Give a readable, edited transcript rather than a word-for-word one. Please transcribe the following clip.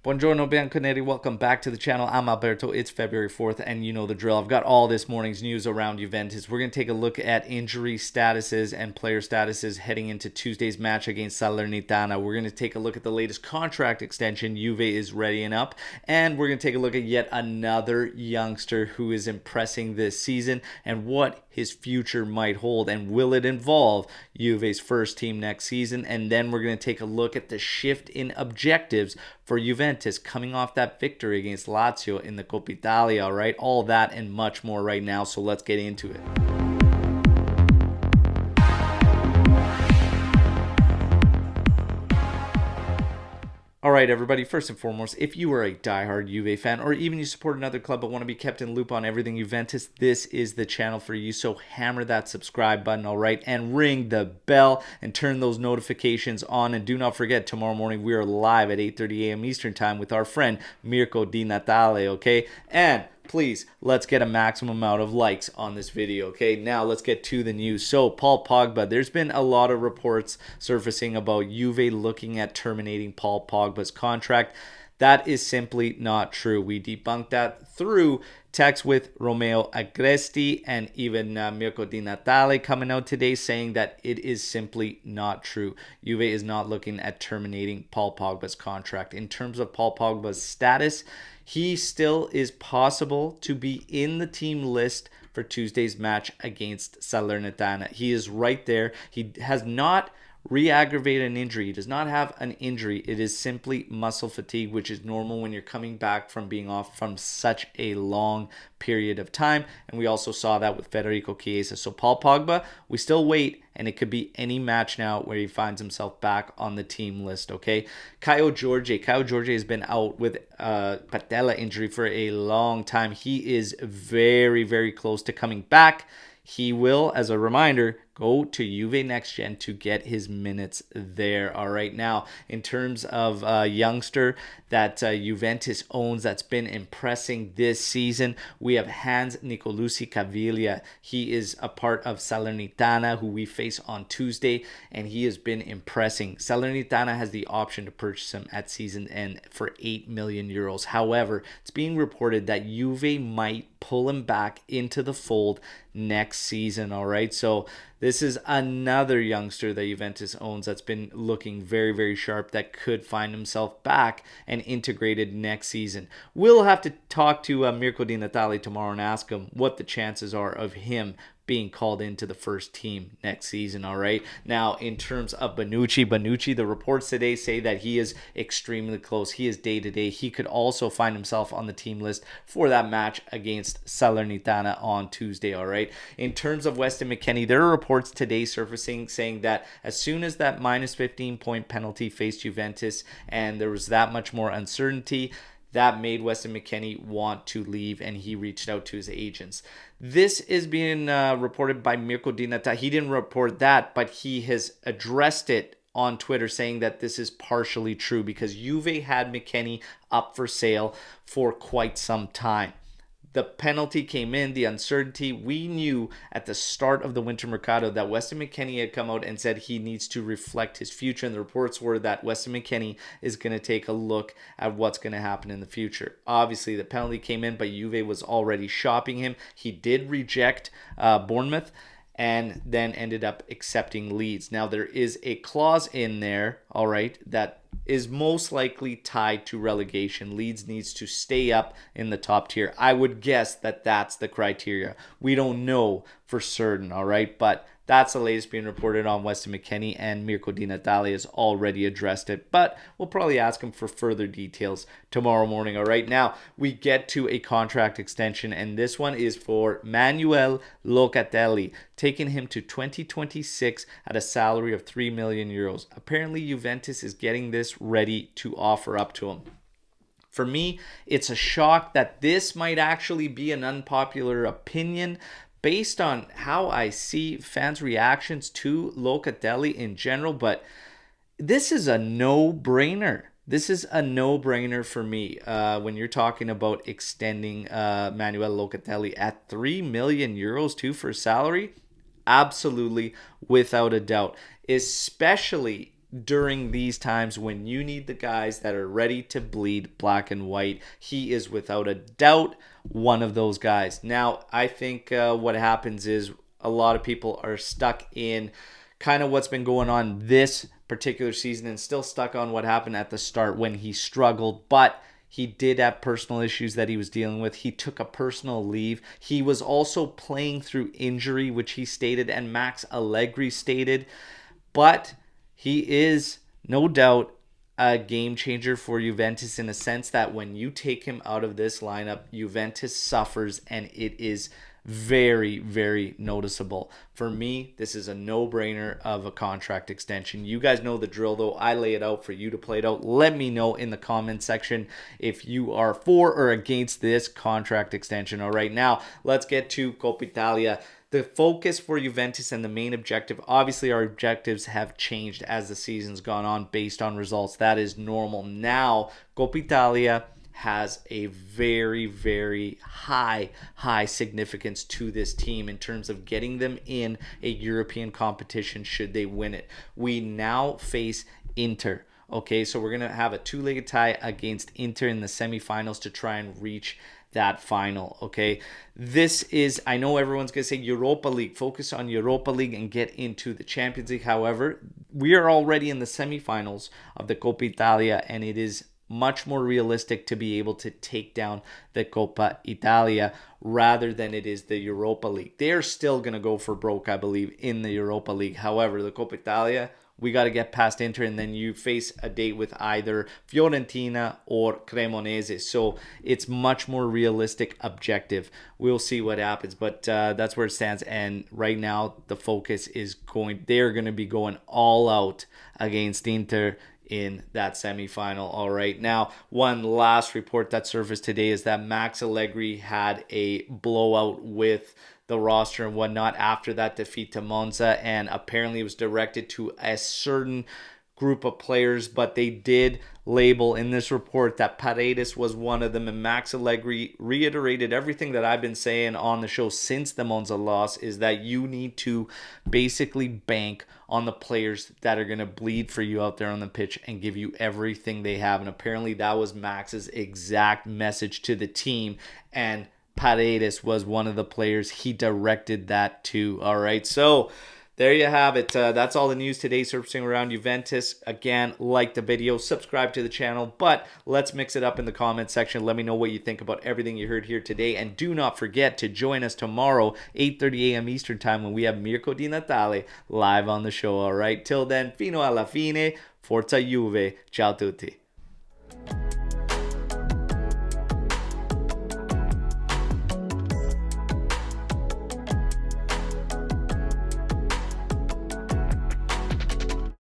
Buongiorno Bianconeri, welcome back to the channel. I'm Alberto. It's February 4th, and you know the drill. I've got all this morning's news around Juventus. We're going to take a look at injury statuses and player statuses heading into Tuesday's match against Salernitana. We're going to take a look at the latest contract extension Juve is readying up, and we're going to take a look at yet another youngster who is impressing this season and what his future might hold, and will it involve Juve's first team next season. And then we're going to take a look at the shift in objectives for Juventus coming off that victory against Lazio in the Coppa Italia, all right? All that and much more right now, so let's get into it. All right, everybody, first and foremost, if you are a diehard Juve fan or even you support another club but want to be kept in loop on everything Juventus, this is the channel for you. So hammer that subscribe button, all right, and ring the bell and turn those notifications on. And do not forget, tomorrow morning we are live at 8:30 a.m. Eastern Time with our friend Mirko Di Natale, okay? And please, let's get a maximum amount of likes on this video, okay? Now, let's get to the news. So, Paul Pogba, there's been a lot of reports surfacing about Juve looking at terminating Paul Pogba's contract. That is simply not true. We debunked that through text with Romeo Agresti and even Mirko Di Natale coming out today saying that it is simply not true. Juve is not looking at terminating Paul Pogba's contract. In terms of Paul Pogba's status, he still is possible to be in the team list for Tuesday's match against Salernitana. He is right there. He has not re-aggravated an injury. He does not have an injury. It is simply muscle fatigue, which is normal when you're coming back from being off from such a long period of time. And we also saw that with Federico Chiesa. So Paul Pogba, we still wait, and it could be any match now where he finds himself back on the team list, okay? Kyle Jorge has been out with patella injury for a long time. He is very, very close to coming back. He will, as a reminder, go to Juve Next Gen to get his minutes there. All right, now, in terms of a youngster that Juventus owns that's been impressing this season, we have Hans Nicolucci Caviglia. He is a part of Salernitana, who we face on Tuesday, and he has been impressing. Salernitana has the option to purchase him at season end for 8 million euros. However, it's being reported that Juve might pull him back into the fold next season, all right? So this is another youngster that Juventus owns that's been looking very, very sharp that could find himself back and integrated next season. We'll have to talk to Mirko Di Natale tomorrow and ask him what the chances are of him being called into the first team next season, all right? Now, in terms of Bonucci, the reports today say that he is extremely close. He is day-to-day. He could also find himself on the team list for that match against Salernitana on Tuesday, all right? In terms of Weston McKennie, there are reports today surfacing saying that as soon as that minus 15-point penalty faced Juventus and there was that much more uncertainty, that made Weston McKennie want to leave, and he reached out to his agents. This is being reported by Mirko Di Natale. He didn't report that, but he has addressed it on Twitter saying that this is partially true because Juve had McKennie up for sale for quite some time. The penalty came in, the uncertainty. We knew at the start of the winter mercado that Weston McKennie had come out and said he needs to reflect his future. And the reports were that Weston McKennie is going to take a look at what's going to happen in the future. Obviously, the penalty came in, but Juve was already shopping him. He did reject Bournemouth and then ended up accepting Leeds. Now, there is a clause in there, all right, that is most likely tied to relegation. Leeds needs to stay up in the top tier. I would guess that that's the criteria. We don't know for certain, all right? But that's the latest being reported on Weston McKennie, and Mirko Di Natale has already addressed it. But we'll probably ask him for further details tomorrow morning, all right? Now, we get to a contract extension, and this one is for Manuel Locatelli, taking him to 2026 at a salary of 3 million euros. Apparently, Juventus is getting this ready to offer up to him. For me, it's a shock that this might actually be an unpopular opinion, based on how I see fans' reactions to Locatelli in general, but this is a no-brainer. This is a no-brainer for me when you're talking about extending Manuel Locatelli at 3 million euros too for salary. Absolutely, without a doubt, especially during these times when you need the guys that are ready to bleed black and white. He is without a doubt one of those guys. Now, I think what happens is a lot of people are stuck in kind of what's been going on this particular season and still stuck on what happened at the start when he struggled, but he did have personal issues that he was dealing with. He took a personal leave. He was also playing through injury, which he stated, and Max Allegri stated, but he is no doubt a game changer for Juventus in a sense that when you take him out of this lineup, Juventus suffers, and it is very, very noticeable. For me, this is a no-brainer of a contract extension. You guys know the drill, though. I lay it out for you to play it out. Let me know in the comment section if you are for or against this contract extension. All right, now let's get to Coppa Italia. The focus for Juventus and the main objective, obviously our objectives have changed as the season's gone on based on results. That is normal. Now, Coppa Italia has a very, very high significance to this team in terms of getting them in a European competition should they win it. We now face Inter. Okay, so we're going to have a two-legged tie against Inter in the semifinals to try and reach that final. Okay, this is, I know everyone's going to say Europa League, focus on Europa League and get into the Champions League. However, we are already in the semifinals of the Coppa Italia, and it is much more realistic to be able to take down the Coppa Italia rather than it is the Europa League. They're still going to go for broke, I believe, in the Europa League. However, the Coppa Italia, we got to get past Inter, and then you face a date with either Fiorentina or Cremonese. So it's much more realistic objective. We'll see what happens, but that's where it stands. And right now, the focus is they're going to be going all out against Inter in that semifinal. All right, now one last report that surfaced today is that Max Allegri had a blowout with the roster and whatnot after that defeat to Monza, and apparently it was directed to a certain group of players, but they did label in this report that Paredes was one of them, and Max Allegri reiterated everything that I've been saying on the show since the Monza loss, is that you need to basically bank on the players that are going to bleed for you out there on the pitch and give you everything they have, and apparently that was Max's exact message to the team, and Paredes was one of the players he directed that to. All right, so there you have it. That's all the news today surfacing around Juventus. Again, like the video, subscribe to the channel, but let's mix it up in the comment section. Let me know what you think about everything you heard here today, and do not forget to join us tomorrow, 8:30 a.m. Eastern Time, when we have Mirko Di Natale live on the show. All right, till then, fino alla fine, forza Juve. Ciao tutti.